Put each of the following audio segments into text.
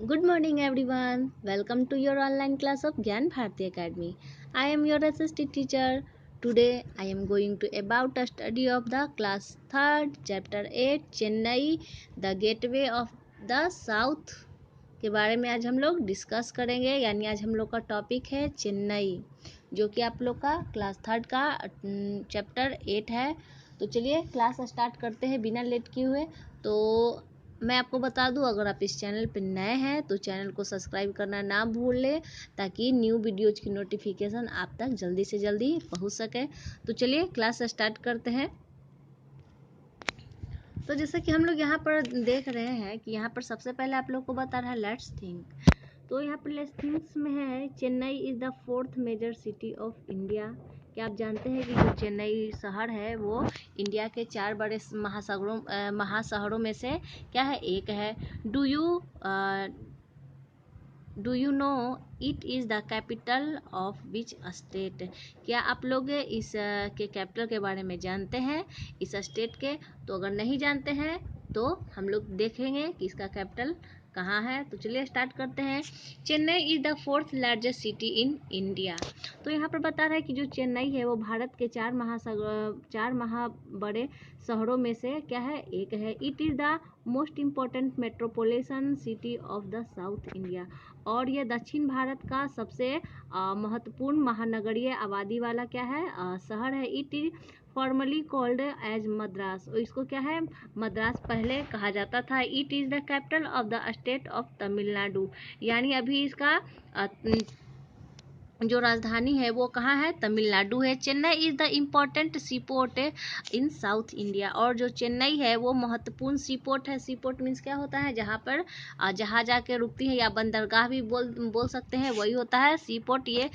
Good morning, everyone. Welcome to your online class of Gyan Bharati Academy. I am your assistant teacher. Today, I am going to about a study of the class 3rd, chapter 8, Chennai, the gateway of the South के बारे में आज हम लोग discuss करेंगे। यानी आज हम लोग का टॉपिक है चेन्नई, जो कि आप लोग का क्लास 3rd का चैप्टर 8 है। तो चलिए क्लास स्टार्ट करते हैं बिना लेट किए हुए। तो मैं आपको बता दूं, अगर आप इस चैनल पर नए हैं तो चैनल को सब्सक्राइब करना ना भूलें, ताकि न्यू वीडियोज की नोटिफिकेशन आप तक जल्दी से जल्दी पहुंच सके। तो चलिए क्लास स्टार्ट करते हैं। तो जैसे कि हम लोग यहाँ पर देख रहे हैं कि यहाँ पर सबसे पहले आप लोग को बता रहा है लेट्स थिंक। तो यहाँ पर लेट्स थिंक्स में है Chennai is the 4th major city of India. क्या आप जानते हैं कि जो चेन्नई शहर है वो इंडिया के 4 बड़े महाशहरों में से क्या है, एक है। Do you know it is the capital of which state. क्या आप लोग इस के कैपिटल के बारे में जानते हैं, इस स्टेट के? तो अगर नहीं जानते हैं तो हम लोग देखेंगे कि इसका कैपिटल कहाँ है। तो चलिए स्टार्ट करते हैं। Chennai is the 4th largest city in India. तो यहाँ पर बता रहा है कि जो चेन्नई है वो भारत के 4 महा बड़े शहरों में से क्या है, एक है। It is the most important metropolitan city of the south India. और ये दक्षिण भारत का सबसे महत्वपूर्ण महानगरीय आबादी वाला क्या है, शहर है। It is formally called as Madras. और इसको क्या है, मद्रास पहले कहा जाता था। It is the capital of the state of Tamil Nadu. यानी अभी इसका जो राजधानी है वो कहाँ है, तमिलनाडु है। Chennai is the important sea port in South India. और जो चेन्नई है वो महत्वपूर्ण सी पोर्ट है। सी पोर्ट मीन्स क्या होता है, जहाँ पर जहाज आके रुकती है, या बंदरगाह भी बोल सकते हैं, वही होता है सी पोर्ट। ये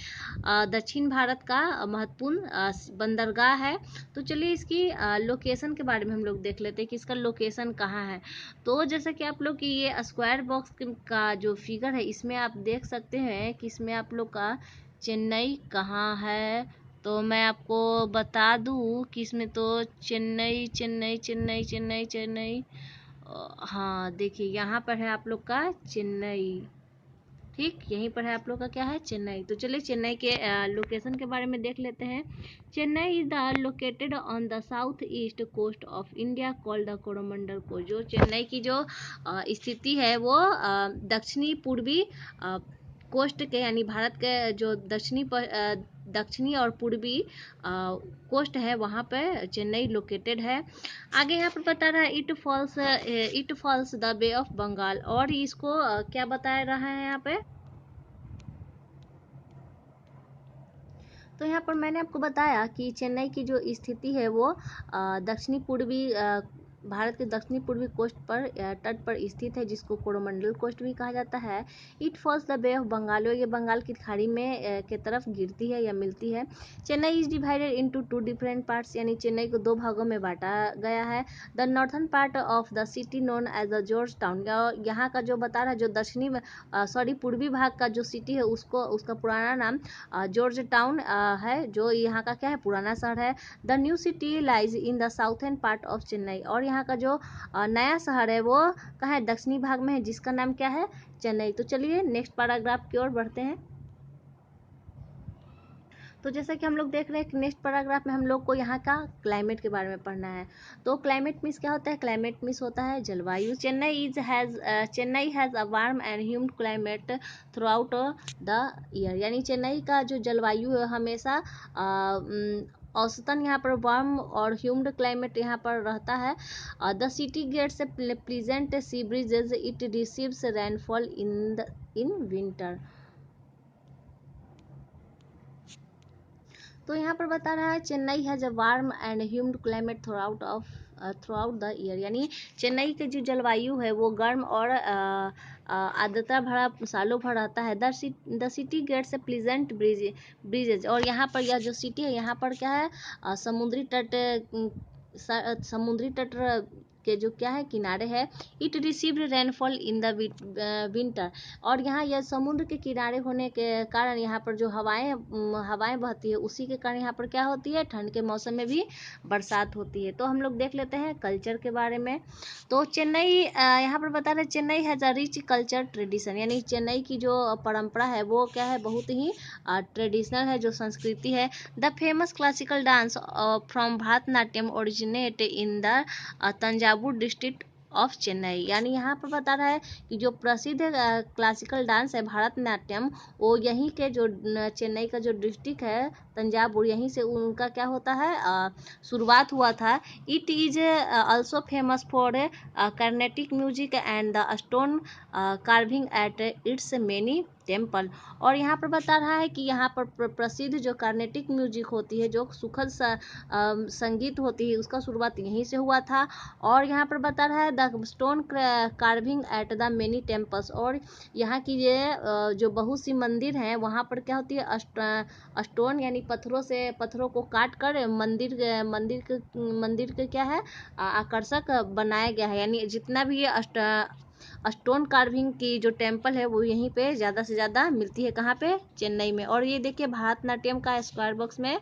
दक्षिण भारत का महत्वपूर्ण बंदरगाह है। तो चलिए इसकी लोकेशन के बारे में हम लोग देख लेते हैं कि इसका लोकेशन कहाँ है। तो जैसे कि आप लोग की ये स्क्वायर बॉक्स का जो फिगर है, इसमें आप देख सकते हैं कि इसमें आप लोग का चेन्नई कहाँ है। तो मैं आपको बता दूँ कि इसमें तो चेन्नई चेन्नई चेन्नई चेन्नई चेन्नई हाँ देखिए यहाँ पर है आप लोग का चेन्नई। ठीक, यहीं पर है आप लोग का क्या है, चेन्नई। तो चलिए चेन्नई के लोकेशन के बारे में देख लेते हैं। Chennai is the located on the south east coast of India called the Coromandel coast. जो चेन्नई की जो स्थिति है वो दक्षिणी पूर्वी कोस्ट के, यानी भारत के जो दक्षिणी और पूर्वी कोस्ट है, वहाँ पे चेन्नई लोकेटेड है। आगे यहाँ पर बता रहा है it falls the bay of Bengal. और इसको क्या बता रहा है यहाँ पे, तो यहाँ पर मैंने आपको बताया कि चेन्नई की जो स्थिति है वो दक्षिणी पूर्वी भारत के दक्षिणी पूर्वी कोस्ट पर तट पर स्थित है, जिसको कोरोमंडल कोस्ट भी कहा जाता है। It falls the bay of Bengal. ये बंगाल की खाड़ी में के तरफ गिरती है या मिलती है। Chennai is divided into 2 different parts. यानी चेन्नई को 2 भागों में बांटा गया है। The northern part of the city known as the George town. यहाँ का जो बता रहा है, जो पूर्वी भाग का जो सिटी है उसका पुराना नाम जॉर्ज टाउन है, जो यहाँ का क्या है, पुराना शहर है। The new city lies in the southern part of Chennai. और यहाँ का जो नया शहर है वो कहाँ है, दक्षिणी भाग में है, जिसका नाम क्या है, चेन्नई। तो चलिए नेक्स्ट पैराग्राफ की ओर बढ़ते हैं। तो जैसा कि हम लोग देख रहे हैं कि नेक्स्ट पैराग्राफ में हम लोग को यहाँ का क्लाइमेट के बारे में पढ़ना है। तो क्लाइमेट मीन्स क्या होता है, क्लाइमेट मीन्स होता है जलवायु। Chennai has a warm and humid climate throughout the year. यानी चेन्नई का जो जलवायु है हमेशा औसतन यहाँ पर वार्म और ह्यूमिड क्लाइमेट यहाँ पर रहता है। The city gets pleasant sea breezes. It receives rainfall in winter. तो यहाँ पर बता रहा है Chennai has a warm and humid climate throughout the year. यानी चेन्नई की जो जलवायु है वो गर्म और आर्द्रता भरा सालों भर रहता है। The city gets a pleasant breezes. और यहाँ पर यह जो सिटी है यहाँ पर क्या है, समुद्री तट के जो क्या है किनारे है, it received rainfall in the winter, और यहाँ यह समुद्र के किनारे होने के कारण यहाँ पर जो हवाएं बहती है उसी के कारण यहाँ पर क्या होती है, ठंड के मौसम में भी बरसात होती है। तो हम लोग देख लेते हैं कल्चर के बारे में। तो चेन्नई यहाँ पर बता रहे Chennai has a rich culture tradition, यानी चेन्नई की जो परंपरा है वो क्या है, बहुत ही ट्रेडिशनल है, जो संस्कृति है। The famous classical dance from Bharatanatyam originate in the Thanjavur district of Chennai, यानी यहाँ पर बता रहा है कि जो प्रसिद्ध क्लासिकल डांस है भरतनाट्यम, वो यहीं के जो चेन्नई का जो डिस्ट्रिक्ट है तंजावुर, यहीं से उनका क्या होता है शुरुआत हुआ था। It is also famous for Carnatic music and the stone carving at its many temple, और यहाँ पर बता रहा है कि यहाँ पर प्रसिद्ध जो कार्नेटिक म्यूजिक होती है, जो सुखद संगीत होती है, उसका शुरुआत यहीं से हुआ था। और यहाँ पर बता रहा है the stone carving at the many temples, और यहाँ की ये जो बहुत सी मंदिर हैं वहाँ पर क्या होती है, स्टोन यानी पत्थरों को काट कर मंदिर के क्या है आकर्षक बनाया गया है, यानी जितना भी ये स्टोन कार्विंग की जो टेम्पल है वो यहीं पे ज़्यादा से ज़्यादा मिलती है, कहाँ पे, चेन्नई में। और ये देखिए भरतनाट्यम का स्क्वायर बॉक्स में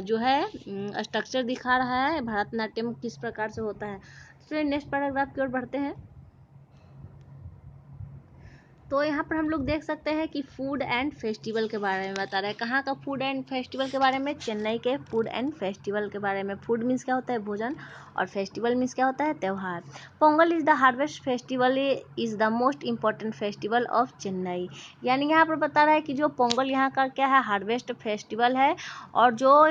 जो है स्ट्रक्चर दिखा रहा है भरतनाट्यम किस प्रकार से होता है। तो नेक्स्ट पैराग्राफ की ओर बढ़ते हैं। तो यहाँ पर हम लोग देख सकते हैं कि फूड एंड फेस्टिवल के बारे में बता रहे हैं। कहाँ का फूड एंड फेस्टिवल के बारे में, चेन्नई के फूड एंड फेस्टिवल के बारे में। फूड मीन्स क्या होता है, भोजन, और फेस्टिवल मीन्स क्या होता है, त्यौहार। Pongal is the harvest festival is the most important festival of Chennai, यानी यहाँ पर बता रहा है कि जो पोंगल यहाँ का क्या है हार्वेस्ट फेस्टिवल है, और जो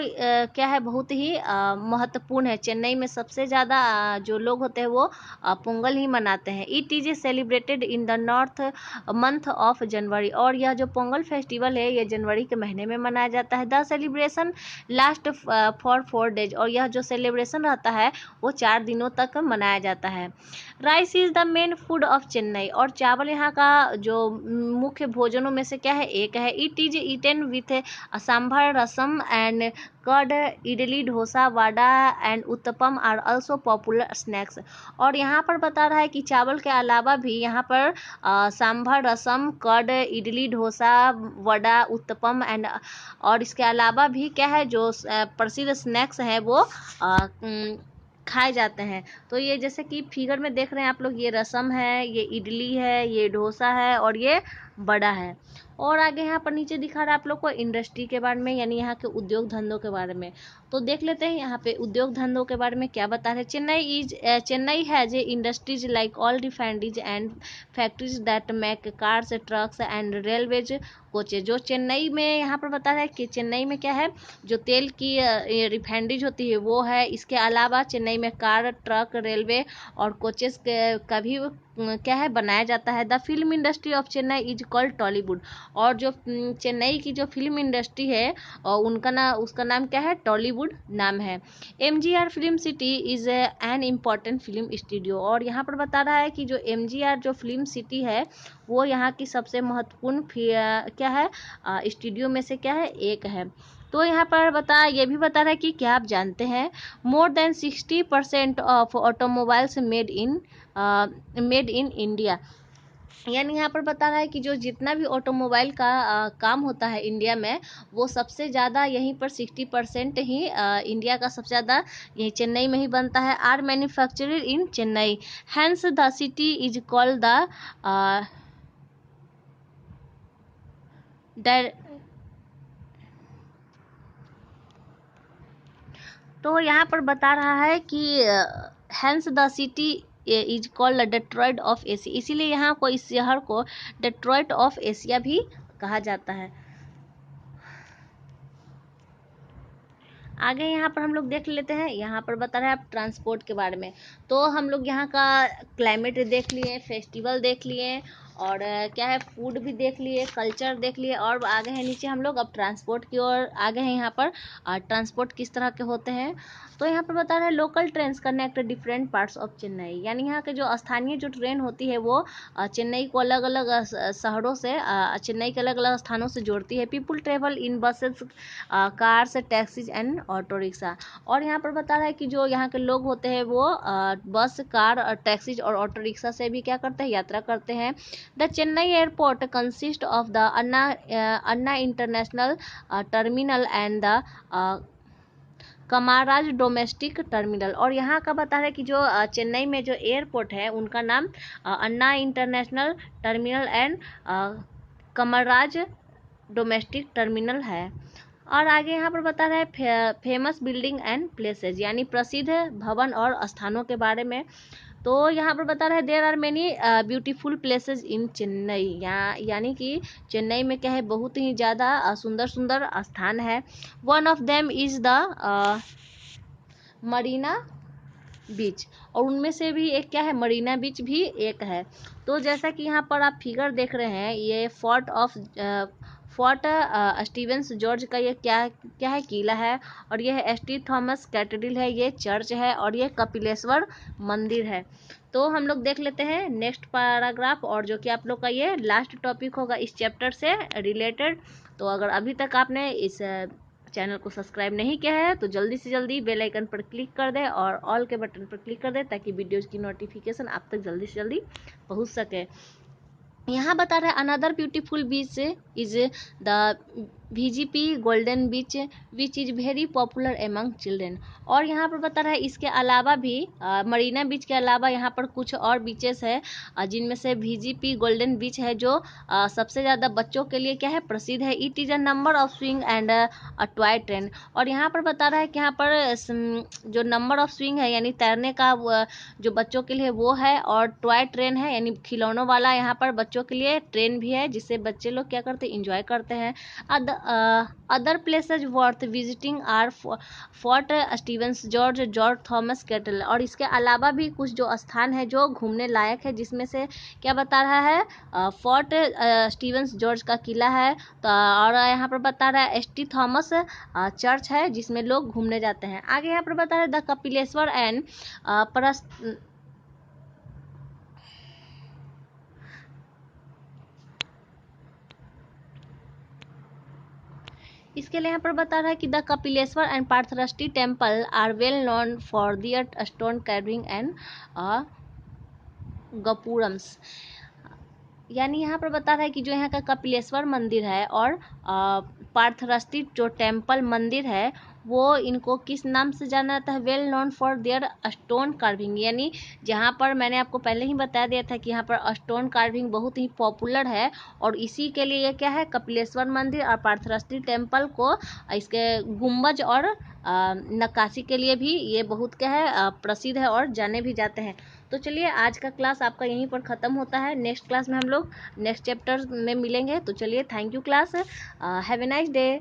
क्या है बहुत ही महत्वपूर्ण है। चेन्नई में सबसे ज़्यादा जो लोग होते हैं वो पोंगल ही मनाते हैं। It is celebrated in the north month of January, और यह जो पोंगल फेस्टिवल है ये जनवरी के महीने में मनाया जाता है। The celebration last for 4 days, और यह जो सेलिब्रेशन रहता है वो 4 दिनों तक मनाया जाता है। Rice is the main food of Chennai, और चावल यहाँ का जो मुख्य भोजनों में से क्या है, एक है। It is eaten with sambar, rasam and curd. Idli, dosa, vada and uttapam are also popular snacks, और यहाँ पर बता रहा है कि चावल के अलावा भी यहाँ पर सांभर, रसम, कर्ड, इडली, डोसा, वड़ा, उत्तपम एंड, और इसके अलावा भी क्या है जो प्रसिद्ध स्नैक्स हैं वो खाए जाते हैं। तो ये जैसे कि फिगर में देख रहे हैं आप लोग, ये रसम है, ये इडली है, ये डोसा है, और ये बड़ा है। और आगे यहाँ पर नीचे दिखा रहा है आप लोग को इंडस्ट्री के बारे में, यानी यहाँ के उद्योग धंधों के बारे में। तो देख लेते हैं यहाँ पे उद्योग धंधों के बारे में क्या बता रहे हैं। Chennai has a industries like all refineries and factories that make cars, trucks and railways coaches. जो चेन्नई में यहाँ पर बता रहा है कि चेन्नई में क्या है, जो तेल की रिफाइनरीज होती है वो है। इसके अलावा चेन्नई में कार, ट्रक, रेलवे और कोचेस का भी क्या है बनाया जाता है। The film industry of Chennai is called Tollywood, और जो चेन्नई की जो फिल्म इंडस्ट्री है उसका नाम क्या है, टॉलीवुड नाम है। MGR film city is an important film studio, और यहाँ पर बता रहा है कि जो MGR जो फिल्म सिटी है वो यहाँ की सबसे महत्वपूर्ण क्या है स्टूडियो में से क्या है, एक है। तो यहाँ पर ये भी बता रहा है कि क्या आप जानते हैं more than 60% of automobiles made in India, यानी यहाँ पर बता रहा है कि जो जितना भी ऑटोमोबाइल का काम होता है इंडिया में, वो सबसे ज़्यादा यहीं पर 60% ही इंडिया का सबसे ज़्यादा यही चेन्नई में ही बनता है। Are manufactured in Chennai, hence the city is called the तो यहाँ पर बता रहा है कि hence the city is called Detroit of Asia, इसीलिए यहाँ को इस शहर को डेट्रॉइट ऑफ एशिया भी कहा जाता है। आगे यहाँ पर हम लोग देख लेते हैं, यहाँ पर बता रहे हैं आप ट्रांसपोर्ट के बारे में। तो हम लोग यहाँ का क्लाइमेट देख लिए, फेस्टिवल देख लिए, और क्या है, फूड भी देख लिए, कल्चर देख लिए, और आगे है नीचे हम लोग अब ट्रांसपोर्ट की ओर आगे हैं। यहाँ पर ट्रांसपोर्ट किस तरह के होते हैं, तो यहाँ पर बता रहे हैं local trains connect different parts of Chennai, यानी यहाँ के जो स्थानीय जो ट्रेन होती है वो चेन्नई को अलग अलग शहरों से, चेन्नई के अलग अलग स्थानों से जोड़ती है। People travel in buses, cars, taxis and auto rickshaw. और यहाँ पर बता रहा है कि जो यहाँ के लोग होते हैं वो बस, कार, टैक्सीज और ऑटो रिक्शा से भी क्या करते हैं, यात्रा करते हैं। The Chennai airport consist of the Anna international terminal and the Kamaraj domestic terminal. और यहाँ का बता रहे हैं कि जो चेन्नई में जो एयरपोर्ट है उनका नाम Anna international terminal and Kamaraj domestic terminal है। और आगे यहाँ पर बता रहे हैं फेमस बिल्डिंग एंड प्लेसेस, यानी प्रसिद्ध भवन और स्थानों के बारे में। तो यहाँ पर बता रहे हैं there are many beautiful places in Chennai, यानी कि चेन्नई में क्या है, बहुत ही ज़्यादा सुंदर सुंदर स्थान है। One of them is the Marina beach, और उनमें से भी एक क्या है, मरीना बीच भी एक है। तो जैसा कि यहाँ पर आप फिगर देख रहे हैं, ये फोर्ट स्टीवेंस जॉर्ज का ये क्या क्या है, किला है। और ये है ST थॉमस कैथेड्रल है, ये चर्च है, और ये कपिलेश्वर मंदिर है। तो हम लोग देख लेते हैं नेक्स्ट पैराग्राफ, और जो कि आप लोग का ये लास्ट टॉपिक होगा इस चैप्टर से रिलेटेड। तो अगर अभी तक आपने इस चैनल को सब्सक्राइब नहीं किया है तो जल्दी से जल्दी बेल आइकन पर क्लिक कर दें और ऑल के बटन पर क्लिक कर दें, ताकि वीडियोज़ की नोटिफिकेशन आप तक जल्दी से जल्दी पहुंच सके। यहाँ बता रहे हैं another beautiful beach is the VGP golden beach which is very popular among children. और यहाँ पर बता रहा है इसके अलावा भी मरीना बीच के अलावा यहाँ पर कुछ और बीचेस है, जिनमें से VGP गोल्डन बीच है जो सबसे ज़्यादा बच्चों के लिए क्या है, प्रसिद्ध है। It is a number of swing and a toy train. और यहाँ पर बता रहा है कि यहाँ पर जो नंबर ऑफ स्विंग है यानी तैरने का जो बच्चों के लिए वो है, और टॉय ट्रेन है यानी खिलौनों वाला यहाँ पर बच्चों के लिए ट्रेन भी है, जिससे बच्चे लोग क्या करते हैं, इंजॉय करते हैं। Other places worth visiting are Fort Stevens George Thomas Cathedral. और इसके अलावा भी कुछ जो स्थान है जो घूमने लायक है, जिसमें से क्या बता रहा है, फोर्ट स्टीवेंस जॉर्ज का किला है, तो और यहाँ पर बता रहा है ST थॉमस चर्च है, जिसमें लोग घूमने जाते हैं। आगे यहाँ पर बता रहा है द कपिलेश्वर एंड इसके लिए यहाँ पर बता रहा है कि the Kapaleeshwar and Parthasarathy temple are well known for their stone carving and gopurams. यानी यहाँ पर बता रहा है कि जो यहाँ का कपिलेश्वर मंदिर है और पार्थरष्टी जो टेम्पल मंदिर है वो इनको किस नाम से जाना जाता है, well known for their stone carving. यानी जहाँ पर मैंने आपको पहले ही बता दिया था कि यहाँ पर स्टोन कार्विंग बहुत ही पॉपुलर है, और इसी के लिए ये क्या है, कपिलेश्वर मंदिर और पार्थरष्टी टेम्पल को इसके गुंबज और नक्काशी के लिए भी ये बहुत क्या है, प्रसिद्ध है और जाने भी जाते हैं। तो चलिए आज का क्लास आपका यहीं पर ख़त्म होता है। नेक्स्ट क्लास में हम लोग नेक्स्ट चैप्टर में मिलेंगे। तो चलिए, thank you class, have a nice day.